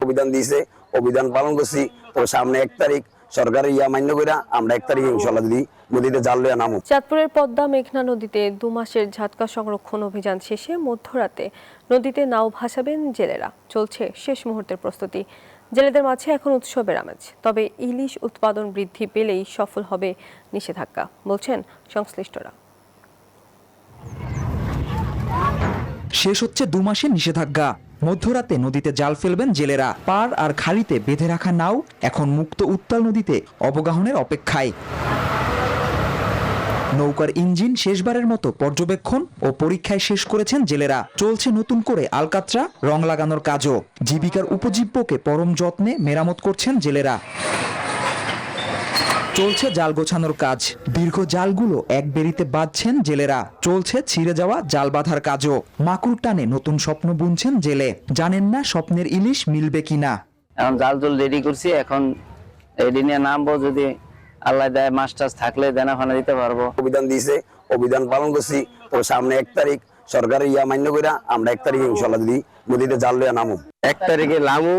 অভিযান দিয়েছে, অভিযান পালন করছি। তো সামনে 1 তারিখ সরকারের মান্য করে আমরা 1 তারিখে ইনশাল্লাহ যদি নদীতে জাল লইয়া নামো। চাঁদপুরের পদ্মা মেঘনা নদীতে 2 মাসের ঝাটকা সংরক্ষণ অভিযান শেষে মধ্যরাতে নদীতে নাও ভাসাবেন জেলেরা। চলছে শেষ মুহূর্তের প্রস্তুতি। জেলেদের মাঝে এখন উৎসবের আমেজ। তবে ইলিশ উৎপাদন বৃদ্ধি পেলেই সফল হবে নিষেধাজ্ঞা, বলছেন সংশ্লিষ্টরা। শেষ হচ্ছে 2 মাসের নিষেধাজ্ঞা। মধ্যরাতে নদীতে জাল ফেলবেন জেলেরা। পার আর খাড়িতে বেঁধে রাখা নাও এখন মুক্ত উত্তাল নদীতে অবগাহনের অপেক্ষায়। নৌকার ইঞ্জিন শেষবারের মতো পর্যবেক্ষণ ও পরীক্ষায় শেষ করেছেন জেলেরা। চলছে নতুন করে আলকাতরা রং লাগানোর কাজও। জীবিকার উপজীব্যকে পরম যত্নে মেরামত করছেন জেলেরা। চলছে জাল গোছানোর কাজ। দীর্ঘ জালগুলো এক বেরিতে বাঁধছেন জেলেরা। চলছে ছিঁড়ে যাওয়া জাল বাঁধার কাজও। মাকুর টানে নতুন স্বপ্ন বুনছেন জেলে। জানেন না স্বপ্নের ইলিশ মিলবে কিনা। এখন জাল জল রেডি করছি, এখন রেডি নিয়ে নামবো। যদি আল্লাহ দেয় মাছ টাছ থাকলে দেনাফানা দিতে পারবো। অভিযান দিয়েছে, অভিযান পালন করছি। তো সামনে 1 তারিখ সরকারের মান্য করে আমরা 1 তারিখে ইনশাল্লাহ যদি নদীতে জাল লইয়া নামো। 1 তারিখে নামু,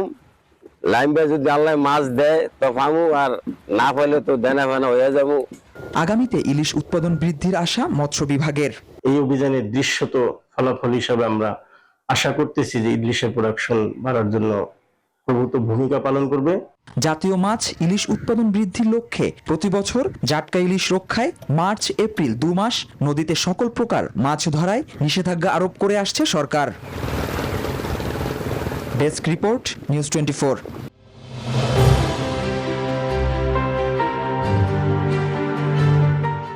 লাইনবে যদি আল্লাহ মাছ দেয় তো পামু, আর না পাইলে তো দেনা ফেনা হয়ে যাবো। আগামীতে ইলিশ উৎপাদন বৃদ্ধির আশা মৎস্য বিভাগের। এই অভিযানের দৃশ্যত ফলাফল হিসাবে আমরা আশা করতেছি যে ইলিশের প্রোডাকশন বাড়ার জন্য প্রভূত ভূমিকা পালন করবে। জাতীয় মাছ ইলিশ উৎপাদন বৃদ্ধির লক্ষ্যে প্রতি বছর জাটকা ইলিশ রক্ষায় মার্চ এপ্রিল 2 মাস নদীতে সকল প্রকার মাছ ধরায় নিষেধাজ্ঞা আরোপ করে আসছে সরকার। Desk report, news 24।